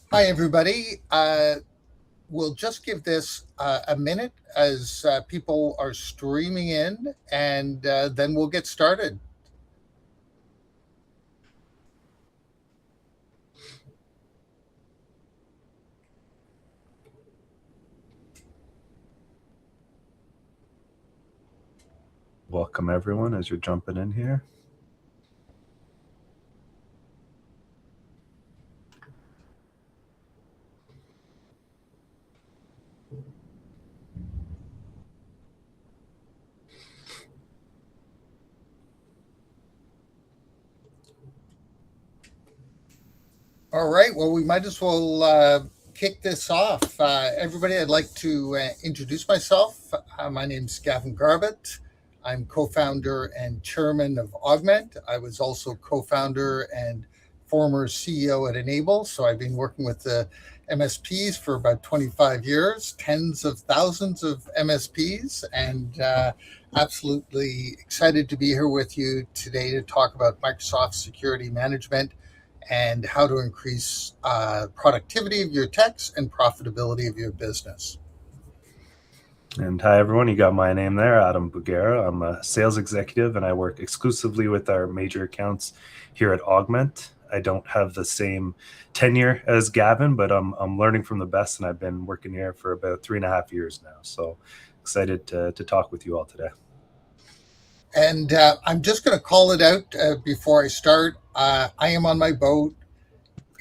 Hi, everybody. We'll just give this a minute as people are streaming in, and then we'll get started. Welcome everyone as you're jumping in here. All right. Well, we might as well kick this off. Everybody, I'd like to introduce myself. My name's Gavin Garbutt. I'm co founder and chairman of Augmentt. I was also co founder and former CEO at Enable. So I've been working with the MSPs for about 25 years, tens of thousands of MSPs, and absolutely excited to be here with you today to talk about Microsoft Security Management and how to increase productivity of your techs and profitability of your business. And hi everyone, you got my name there, Adam Bugera. I'm a sales executive and I work exclusively with our major accounts here at Augmentt. I don't have the same tenure as Gavin, but I'm learning from the best, and I've been working here for about 3.5 years now. So excited to talk with you all today. And I'm just going to call it out before I start. I am on my boat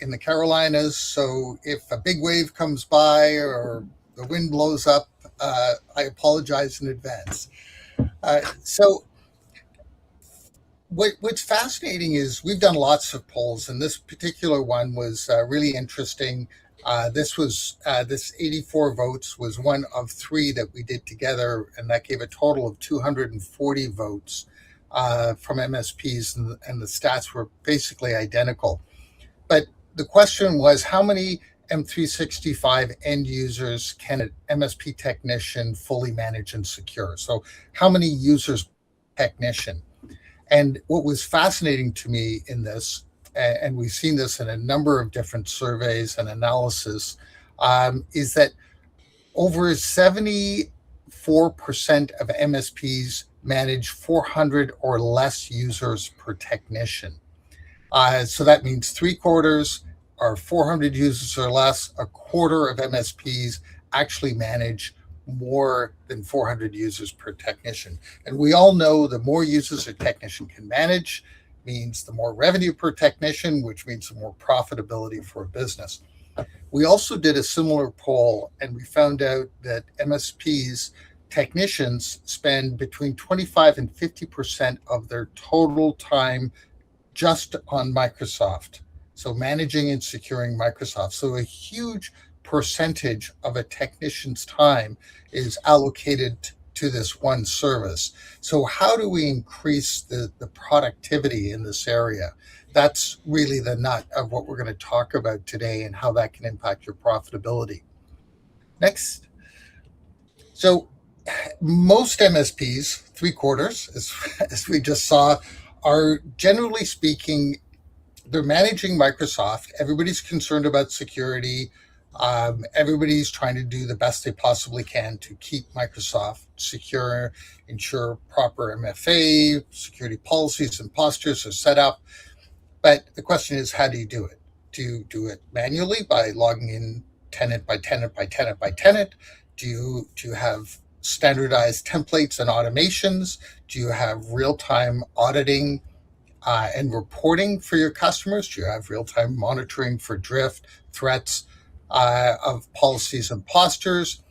in the Carolinas, so if a big wave comes by or the wind blows up, I apologize in advance. So what's fascinating is we've done lots of polls, and this particular one was really interesting. This 84 votes was one of three that we did together, and that gave a total of 240 votes from MSPs, and the stats were basically identical. But the question was, how many M365 end users can an MSP technician fully manage and secure? So how many users technician? And what was fascinating to me in this, and we've seen this in a number of different surveys and analysis, is that over 74% of MSPs manage 400 or less users per technician. So that means three quarters are 400 users or less. A quarter of MSPs actually manage more than 400 users per technician. And we all know the more users a technician can manage means the more revenue per technician, which means the more profitability for a business. We also did a similar poll, and we found out that MSPs technicians spend between 25 and 50% of their total time just on Microsoft. So managing and securing Microsoft. So a huge percentage of a technician's time is allocated to this one service. So how do we increase the productivity in this area? That's really the nut of what we're going to talk about today and how that can impact your profitability. Next. So most MSPs, three quarters, as we just saw, are generally speaking, they're managing Microsoft. Everybody's concerned about security. Everybody's trying to do the best they possibly can to keep Microsoft secure, ensure proper MFA, security policies and postures are set up. But the question is, how do you do it? Do you do it manually by logging in tenant by tenant by tenant by tenant? Do you have standardized templates and automations? Do you have real-time auditing and reporting for your customers? Do you have real-time monitoring for drift, threats of policies and postures?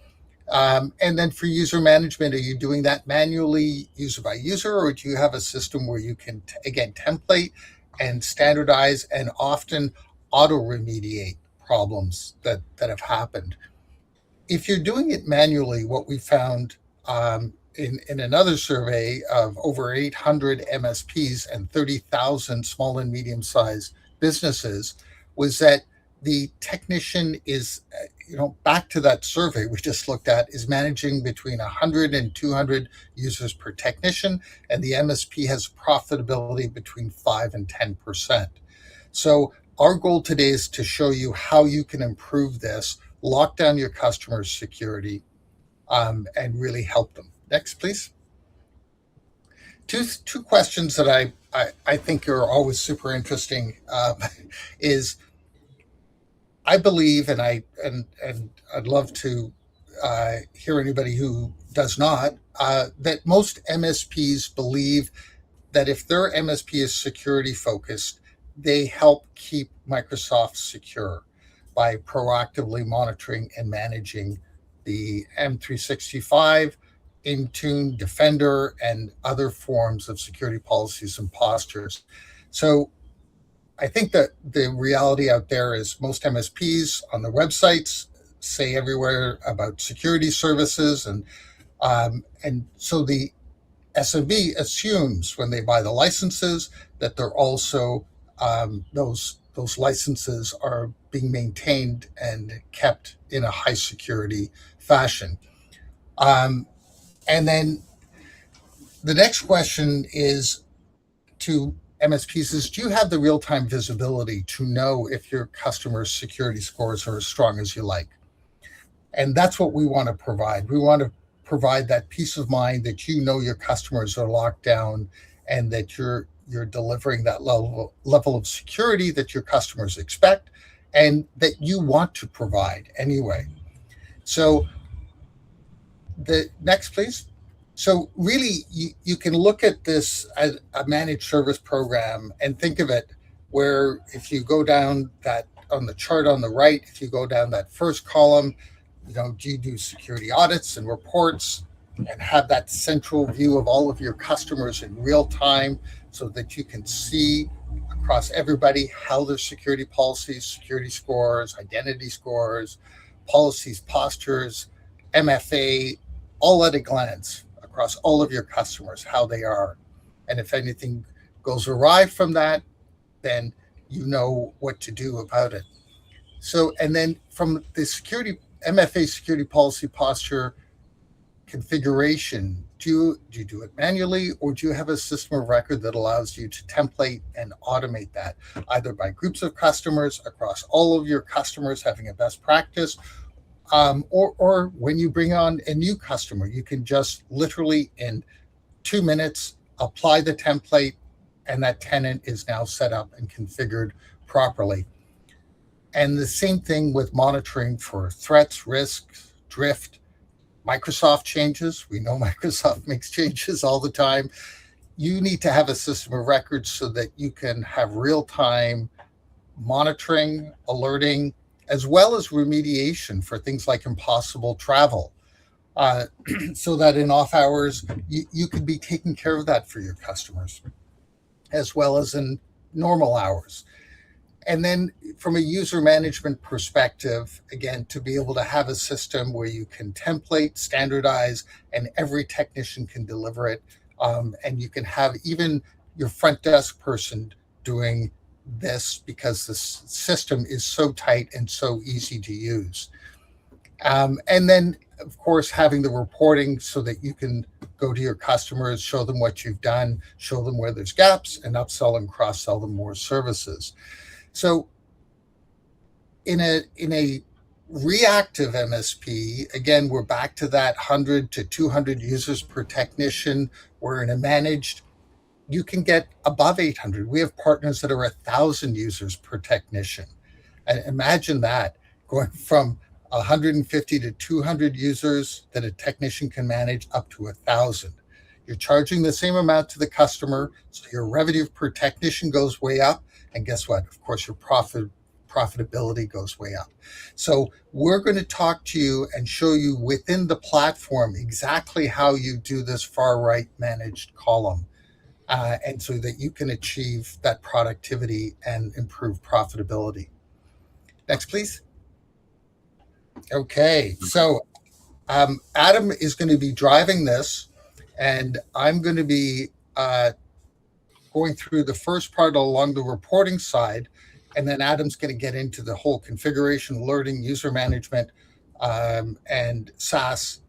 And then for user management, are you doing that manually, user by user, or do you have a system where you can, again, template and standardize and often auto remediate problems that have happened? If you're doing it manually, what we found in another survey of over 800 MSPs and 30,000 small and medium sized businesses was that the technician is, back to that survey we just looked at, is managing between 100 and 200 users per technician, and the MSP has profitability between 5 and 10%. So our goal today is to show you how you can improve this, lock down your customers' security, and really help them. Next, please. Two questions that I think are always super interesting is I believe, and I'd love to hear anybody who does not, that most MSPs believe that if their MSP is security focused, they help keep Microsoft secure by proactively monitoring and managing the M365, Intune, Defender, and other forms of security policies and postures. So I think that the reality out there is most MSPs on their websites say everywhere about security services, and so the SMB assumes when they buy the licenses that they're also those licenses are being maintained and kept in a high security fashion. Um, and then the next question is to MSPs is, do you have the real-time visibility to know if your customers' security scores are as strong as you like? And that's what we want to provide. We want to provide that peace of mind that you know your customers are locked down and that you're delivering that level of security that your customers expect and that you want to provide anyway. So the next, please. So really, you can look at this as a managed service program and think of it where if you go down that on the chart on the right, if you go down that first column, do you do security audits and reports and have that central view of all of your customers in real time so that you can see across everybody how their security policies, security scores, identity scores, policies, postures, MFA, all at a glance across all of your customers, how they are. And if anything goes awry from that, then you know what to do about it. So, and then from the security MFA security policy posture configuration, do you do it manually or do you have a system of record that allows you to template and automate that either by groups of customers across all of your customers having a best practice, or when you bring on a new customer, you can just literally in 2 minutes apply the template and that tenant is now set up and configured properly. And the same thing with monitoring for threats, risks, drift, Microsoft changes. We know Microsoft makes changes all the time. You need to have a system of records so that you can have real-time monitoring, alerting, as well as remediation for things like impossible travel, so that in off hours, you could be taking care of that for your customers, as well as in normal hours. And then from a user management perspective, again, to be able to have a system where you can template, standardize, and every technician can deliver it. And you can have even your front desk person doing this because the system is so tight and so easy to use. And then, of course, having the reporting so that you can go to your customers, show them what you've done, show them where there's gaps, and upsell and cross-sell them more services. So in a reactive MSP, again, we're back to that 100 to 200 users per technician. We're in a managed, you can get above 800. We have partners that are 1,000 users per technician. And imagine that, going from 150 to 200 users that a technician can manage up to 1,000. You're charging the same amount to the customer, so your revenue per technician goes way up. And guess what? Of course, your profitability goes way up. So we're going to talk to you and show you within the platform exactly how you do this far right managed column, and so that you can achieve that productivity and improve profitability. Next, please. Okay, so Adam is going to be driving this, and I'm going to be going through the first part along the reporting side, and then Adam's going to get into the whole configuration, alerting, user management, and SaaS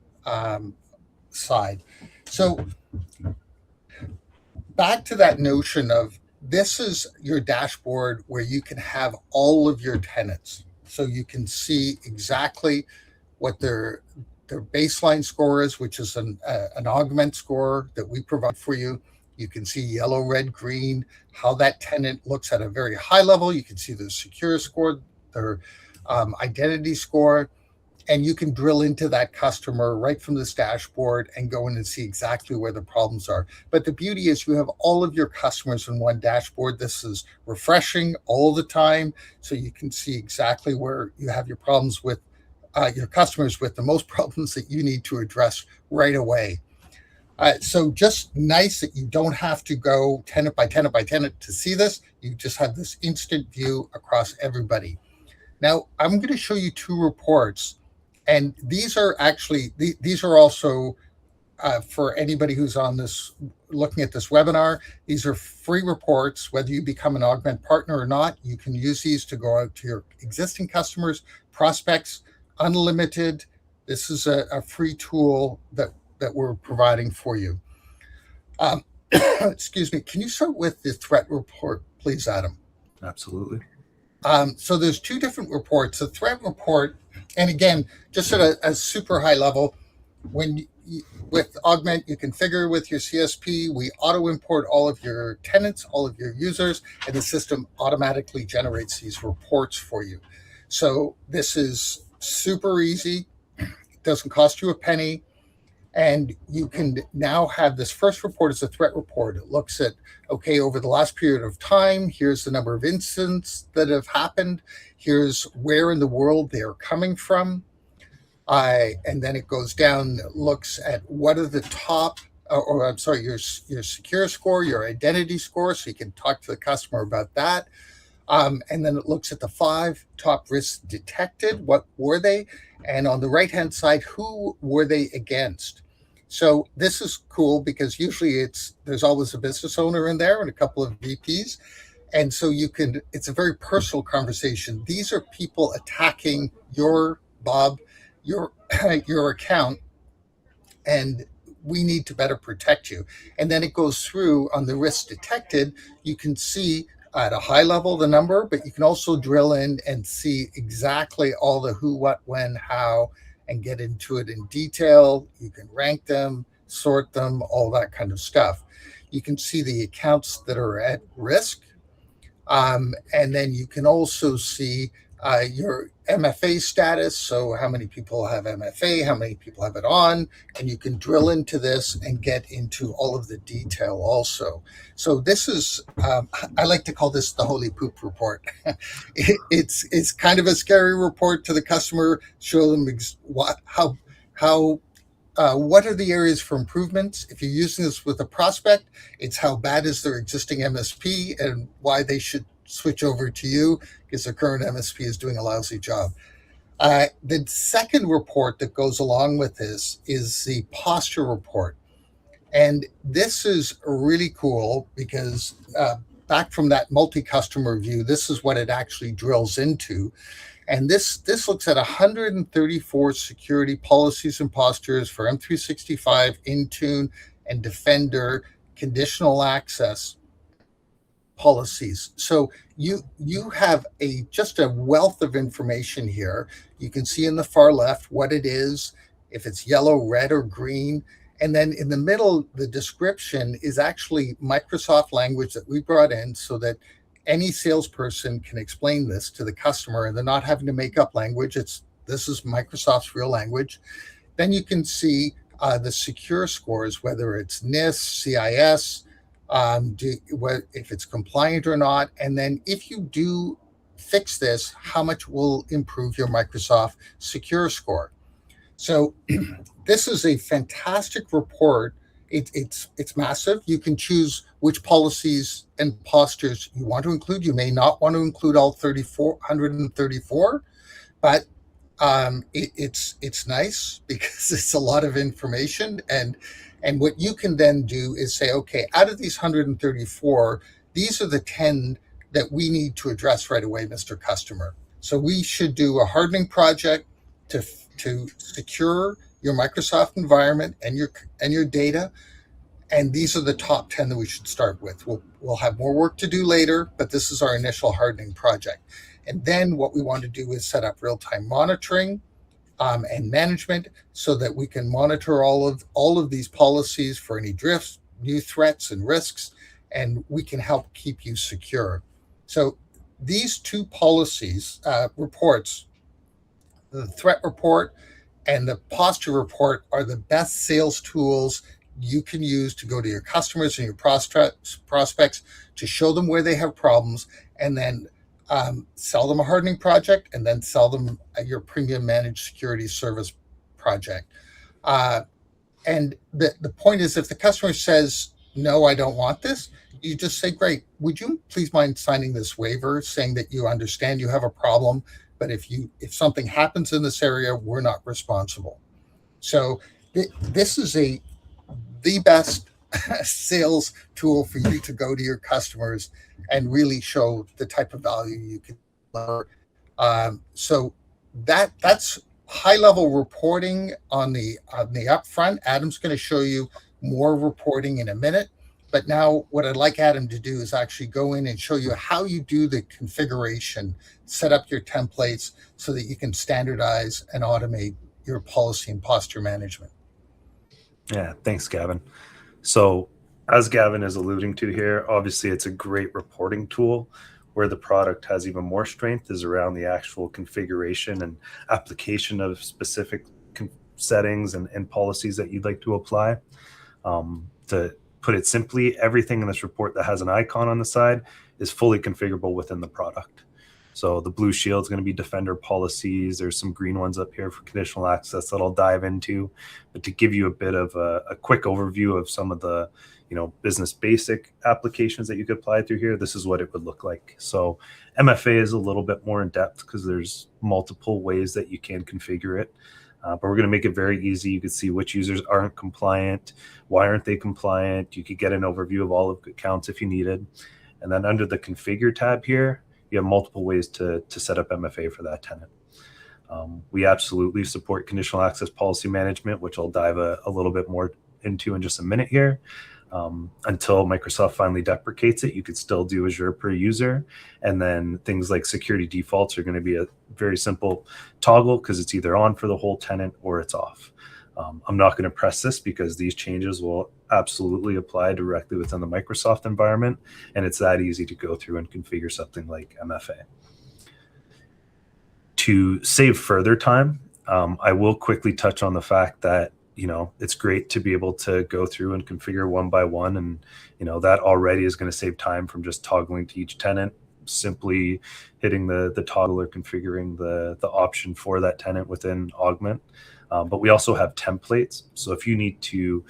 side. So back to that notion of this is your dashboard where you can have all of your tenants. So you can see exactly what their baseline score is, which is an Augmentt score that we provide for you. You can see yellow, red, green, how that tenant looks at a very high level. You can see their secure score, their identity score, and you can drill into that customer right from this dashboard and go in and see exactly where the problems are. But the beauty is you have all of your customers in one dashboard. This is refreshing all the time, so you can see exactly where you have your problems with your customers with the most problems that you need to address right away. So just nice that you don't have to go tenant by tenant by tenant to see this. You just have this instant view across everybody. Now, I'm going to show you two reports, and these are actually these are also for anybody who's on this looking at this webinar. These are free reports. Whether you become an Augmentt partner or not, you can use these to go out to your existing customers, prospects, unlimited. This is a free tool that we're providing for you. Excuse me. Can you start with the threat report, please, Adam? Absolutely. So there's two different reports. The threat report, and again, just at a super high level, with Augmentt, you configure with your CSP, we auto import all of your tenants, all of your users, and the system automatically generates these reports for you. So this is super easy. It doesn't cost you a penny. And you can now have this first report as a threat report. It looks at, okay, over the last period of time, here's the number of incidents that have happened. Here's where in the world they're coming from. And then it goes down, looks at what are the top, your secure score, your identity score, so you can talk to the customer about that. And then it looks at the 5 top risks detected. What were they? And on the right-hand side, who were they against? So this is cool because usually there's always a business owner in there and a couple of VPs. And so it's a very personal conversation. These are people attacking your account, and we need to better protect you. And then it goes through on the risks detected. You can see at a high level the number, but you can also drill in and see exactly all the who, what, when, how, and get into it in detail. You can rank them, sort them, all that kind of stuff. You can see the accounts that are at risk. And then you can also see your MFA status. So how many people have MFA, how many people have it on, and you can drill into this and get into all of the detail also. So this is, I like to call this the holy poop report. It's kind of a scary report to the customer, show them what are the areas for improvements. If you're using this with a prospect, it's how bad is their existing MSP and why they should switch over to you because their current MSP is doing a lousy job. The second report that goes along with this is the posture report. And this is really cool because back from that multi-customer view, this is what it actually drills into. And this looks at 134 security policies and postures for M365, Intune, and Defender conditional access policies. So you have just a wealth of information here. You can see in the far left what it is, if it's yellow, red, or green. And then in the middle, the description is actually Microsoft language that we brought in so that any salesperson can explain this to the customer and they're not having to make up language. This is Microsoft's real language. Then you can see the secure scores, whether it's NIST, CIS, if it's compliant or not. And then if you do fix this, how much will improve your Microsoft secure score? So this is a fantastic report. It's massive. You can choose which policies and postures you want to include. You may not want to include all 134, but it's nice because it's a lot of information. And what you can then do is say, okay, out of these 134, these are the 10 that we need to address right away, Mr. Customer. So we should do a hardening project to secure your Microsoft environment and your data. And these are the top 10 that we should start with. We'll have more work to do later, but this is our initial hardening project. And then what we want to do is set up real-time monitoring and management so that we can monitor all of these policies for any drifts, new threats and risks, and we can help keep you secure. So these two policies reports, the threat report and the posture report, are the best sales tools you can use to go to your customers and your prospects to show them where they have problems, and then sell them a hardening project, and then sell them your premium managed security service project. And the point is, if the customer says, no, I don't want this, you just say, great, would you please mind signing this waiver saying that you understand you have a problem, but if something happens in this area, we're not responsible. So this is the best sales tool for you to go to your customers and really show the type of value you can deliver. So that's high level reporting on the upfront. Adam's going to show you more reporting in a minute. But now what I'd like Adam to do is actually go in and show you how you do the configuration, set up your templates so that you can standardize and automate your policy and posture management. Yeah, thanks, Gavin. So as Gavin is alluding to here, obviously it's a great reporting tool. Where the product has even more strength is around the actual configuration and application of specific settings and policies that you'd like to apply. To put it simply, everything in this report that has an icon on the side is fully configurable within the product. So the blue shield is going to be Defender policies. There's some green ones up here for conditional access that I'll dive into. But to give you a bit of a quick overview of some of the business basic applications that you could apply through here, this is what it would look like. So MFA is a little bit more in depth because there's multiple ways that you can configure it. But we're going to make it very easy. You can see which users aren't compliant, why aren't they compliant. You could get an overview of all of the accounts if you needed. And then under the configure tab here, you have multiple ways to set up MFA for that tenant. We absolutely support conditional access policy management, which I'll dive a little bit more into in just a minute here. Until Microsoft finally deprecates it, you could still do Azure per user. And then things like security defaults are going to be a very simple toggle because it's either on for the whole tenant or it's off. I'm not going to press this because these changes will absolutely apply directly within the Microsoft environment. And it's that easy to go through and configure something like MFA. To save further time, I will quickly touch on the fact that it's great to be able to go through and configure one by one. And, that already is going to save time from just toggling to each tenant, simply hitting the toggle or configuring the option for that tenant within Augmentt. But we also have templates. So if you need to,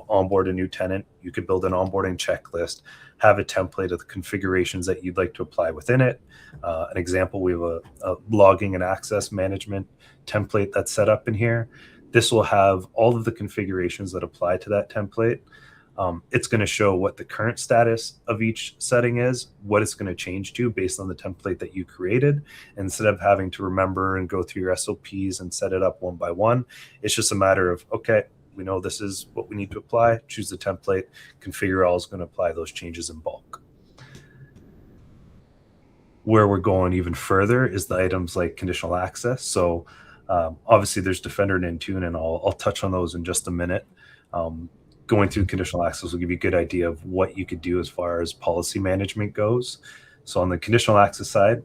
onboard a new tenant, you could build an onboarding checklist, have a template of the configurations that you'd like to apply within it. An example, we have a logging and access management template that's set up in here. This will have all of the configurations that apply to that template. It's going to show what the current status of each setting is, what it's going to change to based on the template that you created. Instead of having to remember and go through your SOPs and set it up one by one, it's just a matter of, okay, we know this is what we need to apply, choose the template, configure all is going to apply those changes in bulk. Where we're going even further is the items like conditional access. So obviously there's Defender and Intune, and I'll touch on those in just a minute. Going through conditional access will give you a good idea of what you could do as far as policy management goes. So on the conditional access side,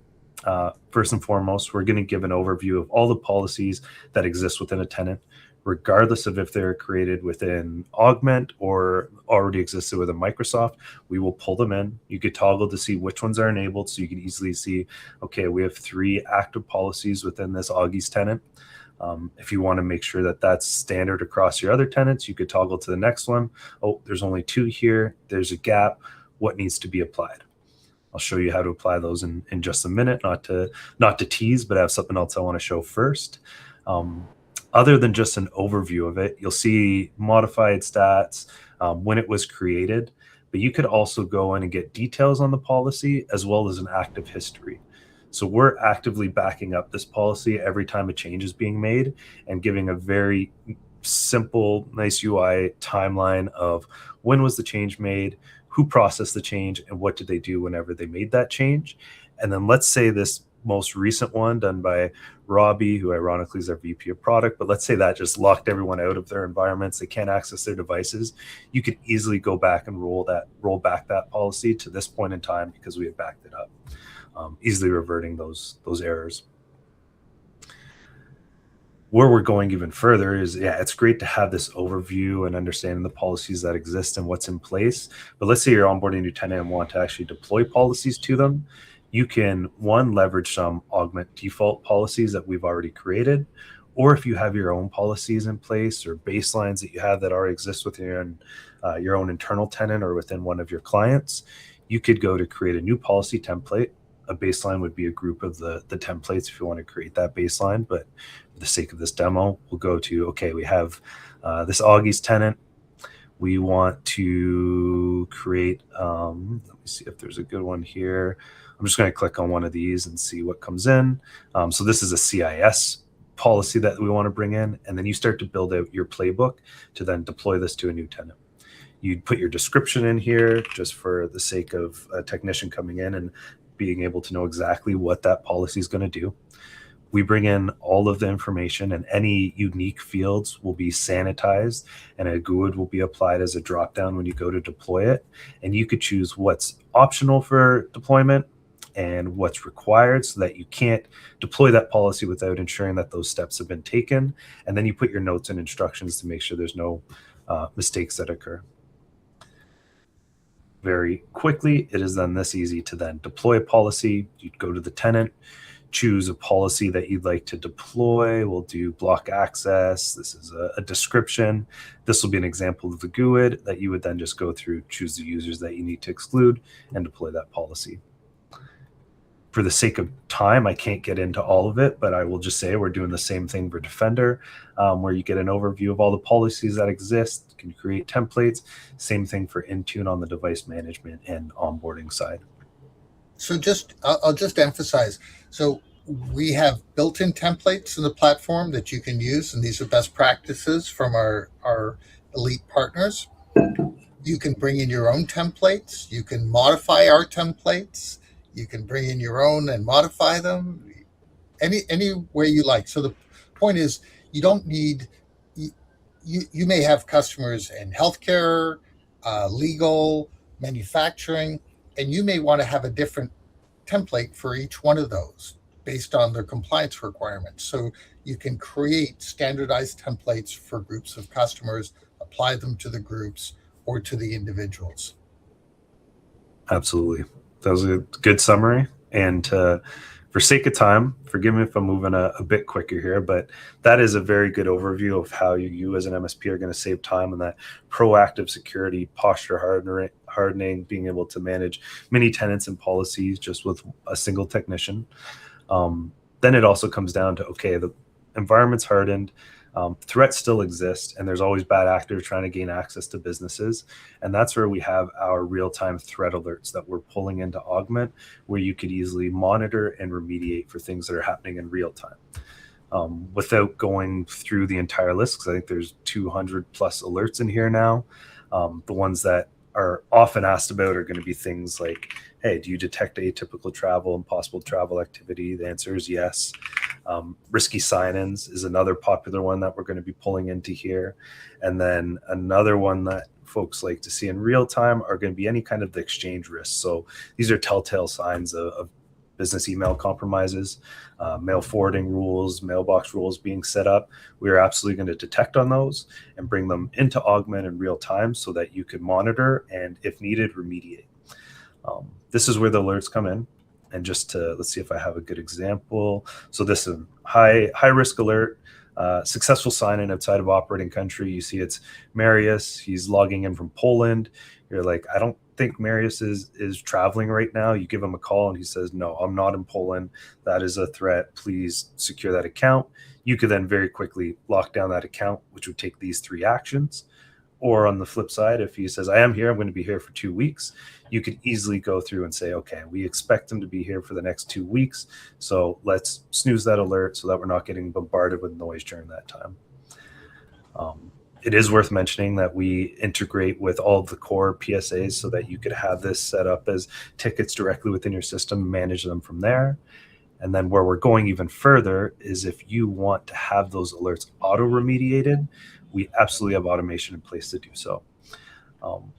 first and foremost, we're going to give an overview of all the policies that exist within a tenant, regardless of if they're created within Augmentt or already existed within Microsoft. We will pull them in. You could toggle to see which ones are enabled, so you can easily see, okay, we have 3 active policies within this Augie's tenant. If you want to make sure that that's standard across your other tenants, you could toggle to the next one. Oh, there's only 2 here. There's a gap. What needs to be applied? I'll show you how to apply those in just a minute, not to tease, but I have something else I want to show first. Other than just an overview of it, you'll see modified stats, when it was created, but you could also go in and get details on the policy as well as an active history. So we're actively backing up this policy every time a change is being made and giving a very simple, nice UI timeline of when was the change made, who processed the change, and what did they do whenever they made that change. And then let's say this most recent one done by Robbie, who ironically is our VP of product, but let's say that just locked everyone out of their environments. They can't access their devices. You could easily go back and roll back that policy to this point in time because we have backed it up, easily reverting those errors. Where we're going even further is, it's great to have this overview and understanding the policies that exist and what's in place. But let's say you're onboarding a new tenant and want to actually deploy policies to them. You can, one, leverage some Augmentt default policies that we've already created, or if you have your own policies in place or baselines that you have that already exist within your own internal tenant or within one of your clients, you could go to create a new policy template. A baseline would be a group of the templates if you want to create that baseline. But for the sake of this demo, we'll go to, okay, we have this Augie's tenant. We want to create, let me see if there's a good one here. I'm just going to click on one of these and see what comes in. So this is a CIS policy that we want to bring in. And then you start to build out your playbook to then deploy this to a new tenant. You'd put your description in here just for the sake of a technician coming in and being able to know exactly what that policy is going to do. We bring in all of the information, and any unique fields will be sanitized, and a GUID will be applied as a dropdown when you go to deploy it. And you could choose what's optional for deployment and what's required so that you can't deploy that policy without ensuring that those steps have been taken. And then you put your notes and instructions to make sure there's no mistakes that occur. Very quickly, it is then this easy to then deploy a policy. You'd go to the tenant, choose a policy that you'd like to deploy. We'll do block access. This is a description. This will be an example of the GUID that you would then just go through, choose the users that you need to exclude, and deploy that policy. For the sake of time, I can't get into all of it, but I will just say we're doing the same thing for Defender, where you get an overview of all the policies that exist. You can create templates. Same thing for Intune on the device management and onboarding side. So I'll just emphasize. So we have built-in templates in the platform that you can use, and these are best practices from our elite partners. You can bring in your own templates. You can modify our templates. You can bring in your own and modify them any way you like. So the point is, you don't need, you may have customers in healthcare, legal, manufacturing, and you may want to have a different template for each one of those based on their compliance requirements. So you can create standardized templates for groups of customers, apply them to the groups or to the individuals. Absolutely. That was a good summary. And for sake of time, forgive me if I'm moving a bit quicker here, but that is a very good overview of how you as an MSP are going to save time and that proactive security, posture hardening, being able to manage many tenants and policies just with a single technician. Then it also comes down to, okay, the environment's hardened. Threats still exist, and there's always bad actors trying to gain access to businesses. And that's where we have our real-time threat alerts that we're pulling into Augmentt, where you could easily monitor and remediate for things that are happening in real time. Without going through the entire list, because I think there's 200 plus alerts in here now. The ones that are often asked about are going to be things like, hey, do you detect atypical travel and possible travel activity? The answer is yes. Risky sign-ins is another popular one that we're going to be pulling into here. And then another one that folks like to see in real time are going to be any kind of the exchange risks. So these are telltale signs of business email compromises, mail forwarding rules, mailbox rules being set up. We are absolutely going to detect on those and bring them into Augmentt in real time so that you can monitor and, if needed, remediate. This is where the alerts come in. And just to, let's see if I have a good example. So this is high risk alert, successful sign-in outside of operating country. You see it's Marius. He's logging in from Poland. You're like, I don't think Marius is traveling right now. You give him a call and he says, no, I'm not in Poland. That is a threat. Please secure that account. You could then very quickly lock down that account, which would take these 3 actions. Or on the flip side, if he says, I am here, I'm going to be here for 2 weeks, you could easily go through and say, okay, we expect him to be here for the next 2 weeks. So let's snooze that alert so that we're not getting bombarded with noise during that time. It is worth mentioning that we integrate with all of the core PSAs so that you could have this set up as tickets directly within your system, manage them from there. And then where we're going even further is if you want to have those alerts auto remediated, we absolutely have automation in place to do so.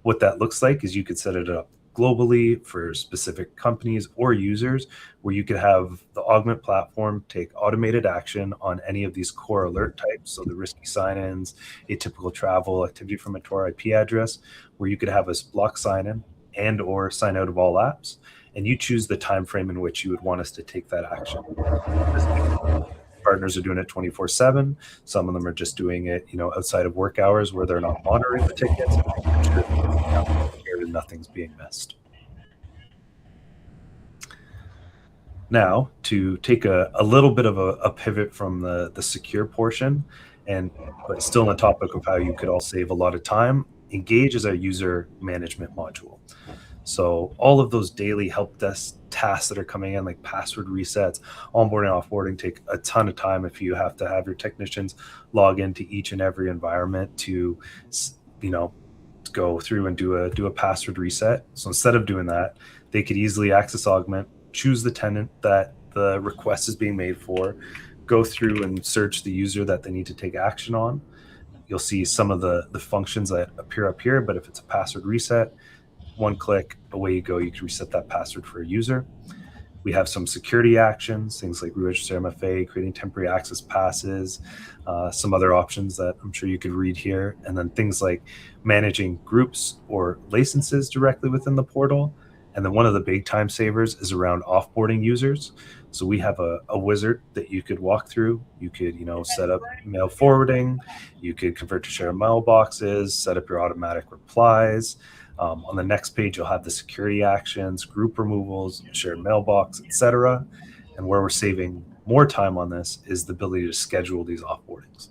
What that looks like is you could set it up globally for specific companies or users where you could have the Augmentt platform take automated action on any of these core alert types. So the risky sign-ins, atypical travel, activity from a Tor IP address, where you could have us block sign-in and or sign out of all apps. And you choose the time frame in which you would want us to take that action. Partners are doing it 24/7. Some of them are just doing it, outside of work hours where they're not monitoring the tickets and making sure that nothing's being missed. Now, to take a little bit of a pivot from the secure portion, but still on the topic of how you could all save a lot of time, Engage is our user management module. So all of those daily help desk tasks that are coming in, like password resets, onboarding, offboarding, take a ton of time if you have to have your technicians log into each and every environment to, go through and do a password reset. So instead of doing that, they could easily access Augmentt, choose the tenant that the request is being made for, go through and search the user that they need to take action on. You'll see some of the functions that appear up here, but if it's a password reset, one click, away you go. You can reset that password for a user. We have some security actions, things like re-register MFA, creating temporary access passes, some other options that I'm sure you could read here, and then things like managing groups or licenses directly within the portal. And then one of the big time savers is around offboarding users. So we have a wizard that you could walk through. You could, set up mail forwarding. You could convert to share mailboxes, set up your automatic replies. On the next page, you'll have the security actions, group removals, shared mailbox, etc. And where we're saving more time on this is the ability to schedule these offboardings.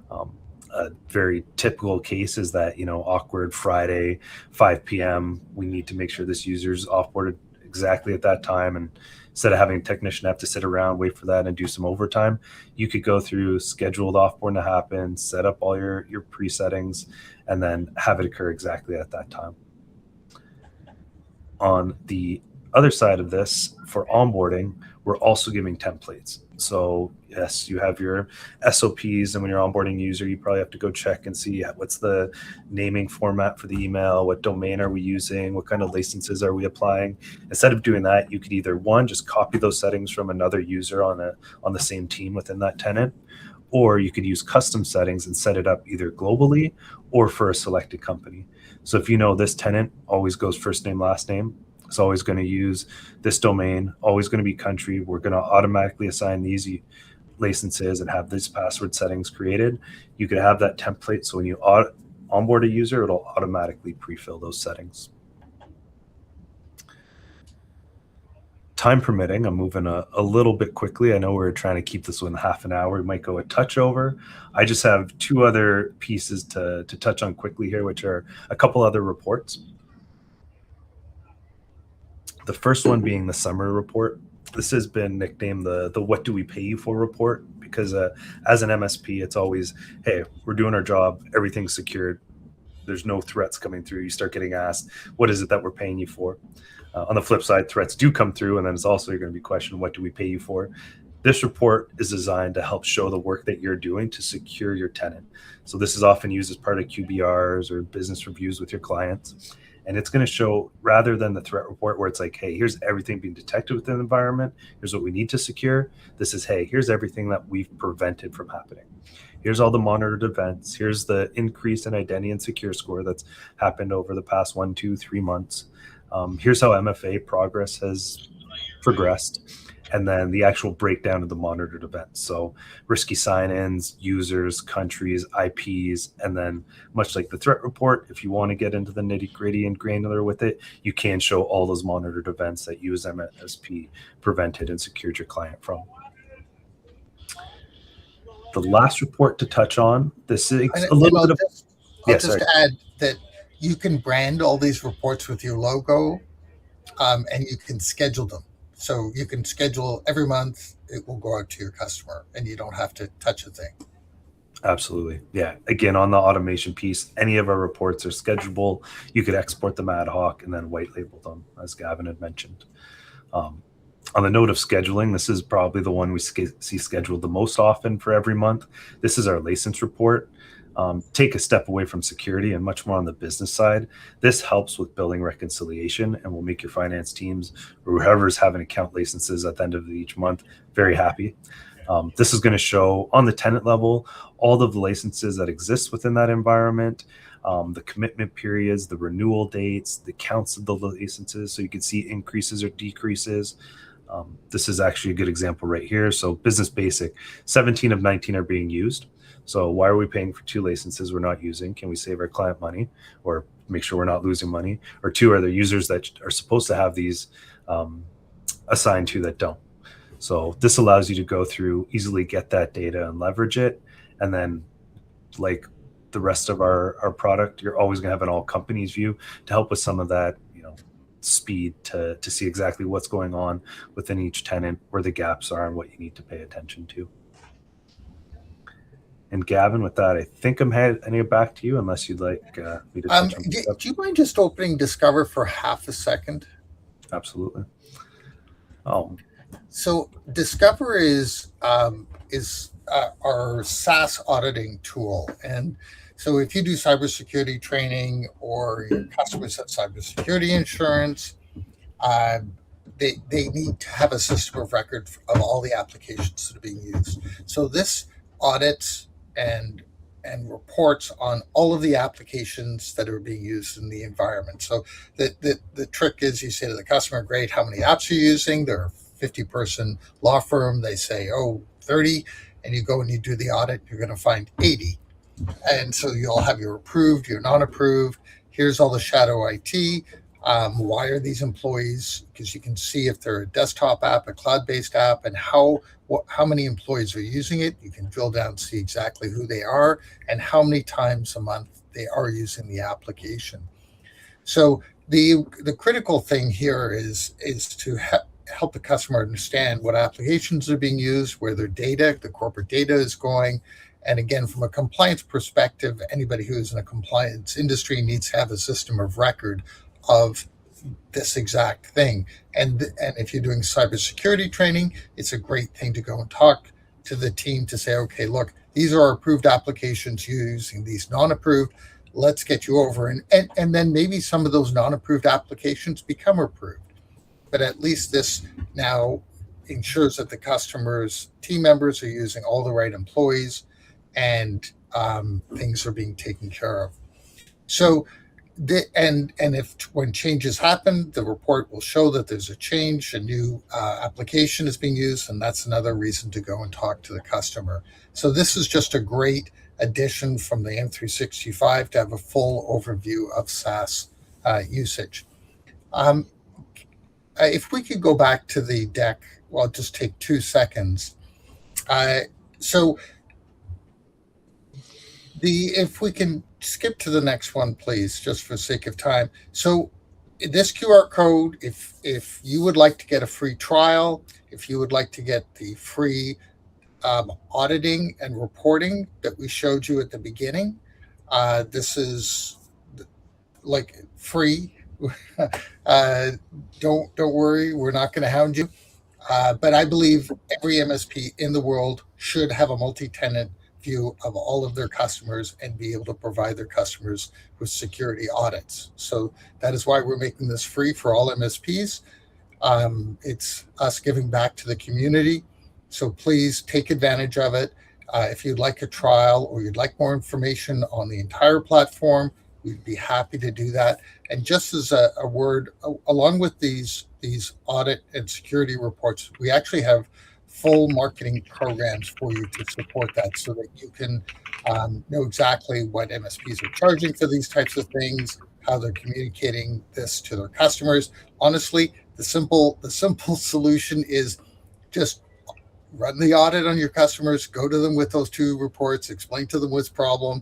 A very typical case is that, awkward Friday, 5 p.m., we need to make sure this user's offboarded exactly at that time. And instead of having a technician have to sit around, wait for that and do some overtime, you could go through, schedule the offboarding to happen, set up all your pre-settings, and then have it occur exactly at that time. On the other side of this, for onboarding, we're also giving templates. So yes, you have your SOPs, and when you're onboarding a user, you probably have to go check and see what's the naming format for the email, what domain are we using, what kind of licenses are we applying. Instead of doing that, you could either just copy those settings from another user on the same team within that tenant, or you could use custom settings and set it up either globally or for a selected company. So if this tenant always goes first name, last name, it's always going to use this domain, always going to be country, we're going to automatically assign these licenses and have these password settings created. You could have that template, so when you onboard a user, it'll automatically pre-fill those settings. Time permitting, I'm moving a little bit quickly. I know we're trying to keep this within half an hour. We might go a touch over. I just have two other pieces to touch on quickly here, which are a couple other reports. The first one being the summary report. This has been nicknamed the what do we pay you for report, because as an MSP, it's always, hey, we're doing our job, everything's secured, there's no threats coming through. You start getting asked, what is it that we're paying you for? On the flip side, threats do come through, and then it's also, you're going to be questioned, what do we pay you for? This report is designed to help show the work that you're doing to secure your tenant. So this is often used as part of QBRs or business reviews with your clients. And it's going to show, rather than the threat report where it's like, hey, here's everything being detected within the environment, here's what we need to secure. This is, hey, here's everything that we've prevented from happening. Here's all the monitored events. Here's the increase in identity and secure score that's happened over the past 1, 2, 3 months. Here's how MFA progress has progressed. And then the actual breakdown of the monitored events. So risky sign-ins, users, countries, IPs, and then much like the threat report, if you want to get into the nitty-gritty and granular with it, you can show all those monitored events that you as MSP prevented and secured your client from. The last report to touch on, this is a little bit of... I'll just add that you can brand all these reports with your logo, and you can schedule them. So you can schedule every month, it will go out to your customer, and you don't have to touch a thing. Absolutely. Yeah. Again, on the automation piece, any of our reports are schedulable. You could export them ad hoc and then white label them, as Gavin had mentioned. Um, on the note of scheduling, this is probably the one we see scheduled the most often for every month. This is our license report. Take a step away from security and much more on the business side. This helps with billing reconciliation and will make your finance teams or whoever's having account licenses at the end of each month very happy. This is going to show on the tenant level all of the licenses that exist within that environment, the commitment periods, the renewal dates, the counts of the licenses, so you can see increases or decreases. This is actually a good example right here. So business basic, 17 of 19 are being used. So why are we paying for 2 licenses we're not using? Can we save our client money or make sure we're not losing money? Or 2, are there users that are supposed to have these assigned to that don't? So this allows you to go through, easily get that data and leverage it. And then like the rest of our product, you're always going to have an all companies view to help with some of that, speed to see exactly what's going on within each tenant, where the gaps are and what you need to pay attention to. And Gavin, with that, I think I'm handing it back to you, unless you'd like me to touch on Do you mind just opening Discover for half a second? Absolutely. So Discover is our SaaS auditing tool, and so if you do cybersecurity training or your customers have cybersecurity insurance, they need to have a system of record of all the applications that are being used. So this audits and reports on all of the applications that are being used in the environment. So the trick is, you say to the customer, great, how many apps are you using? They're a 50-person law firm. They say, 30. And you go and you do the audit, you're going to find 80. And so you'll have your approved, your non-approved. Here's all the shadow IT. Why are these employees? Because you can see if they're a desktop app, a cloud-based app, and how many employees are using it. You can drill down, see exactly who they are, and how many times a month they are using the application. So the critical thing here is to help the customer understand what applications are being used, where their data, the corporate data, is going. And again, from a compliance perspective, anybody who is in a compliance industry needs to have a system of record of this exact thing. And if you're doing cybersecurity training, it's a great thing to go and talk to the team to say, okay, look, these are our approved applications using these non-approved. Let's get you over. And then maybe some of those non-approved applications become approved. But at least this now ensures that the customer's team members are using all the right employees, and things are being taken care of. So, and if when changes happen, the report will show that there's a change, a new application is being used, and that's another reason to go and talk to the customer. So this is just a great addition from the M365 to have a full overview of SaaS usage. If we could go back to the deck, well, just take 2 seconds. So if we can skip to the next one, please, just for sake of time. So this QR code, if you would like to get a free trial, if you would like to get the free auditing and reporting that we showed you at the beginning, this is like free. Don't worry, we're not going to hound you. But I believe every MSP in the world should have a multi-tenant view of all of their customers and be able to provide their customers with security audits. So that is why we're making this free for all MSPs. It's us giving back to the community. So please take advantage of it. If you'd like a trial or you'd like more information on the entire platform, we'd be happy to do that. And just as a word, along with these audit and security reports, we actually have full marketing programs for you to support that, so that you can know exactly what MSPs are charging for these types of things, how they're communicating this to their customers. Honestly, the simple solution is just run the audit on your customers, go to them with those 2 reports, explain to them what's problem,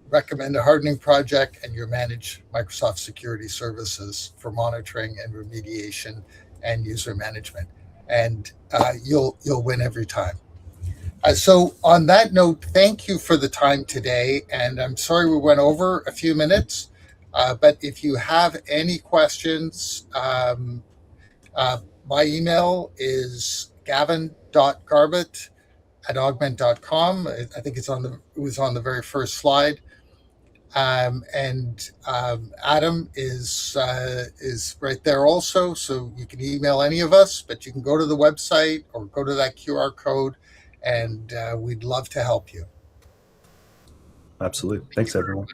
recommend a hardening project, and you manage Microsoft security services for monitoring and remediation and user management. And you'll win every time. So on that note, thank you for the time today. And I'm sorry we went over a few minutes, but if you have any questions, my email is gavin.garbutt@augmentt.com. I think it was on the very first slide. And Adam is right there also, so you can email any of us, but you can go to the website or go to that QR code, and we'd love to help you. Absolutely. Thanks, everyone.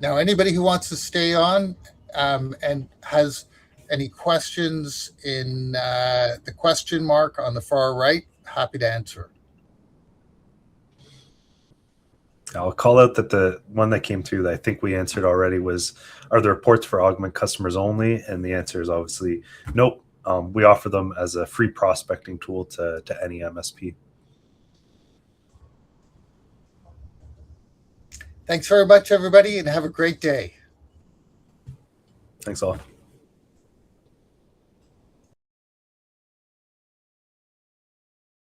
Now, anybody who wants to stay on and has any questions in the question mark on the far right, happy to answer. I'll call out that the one that came through that I think we answered already was, are the reports for Augmentt customers only? And the answer is obviously nope. We offer them as a free prospecting tool to any MSP. Thanks very much, everybody, and have a great day. Thanks all.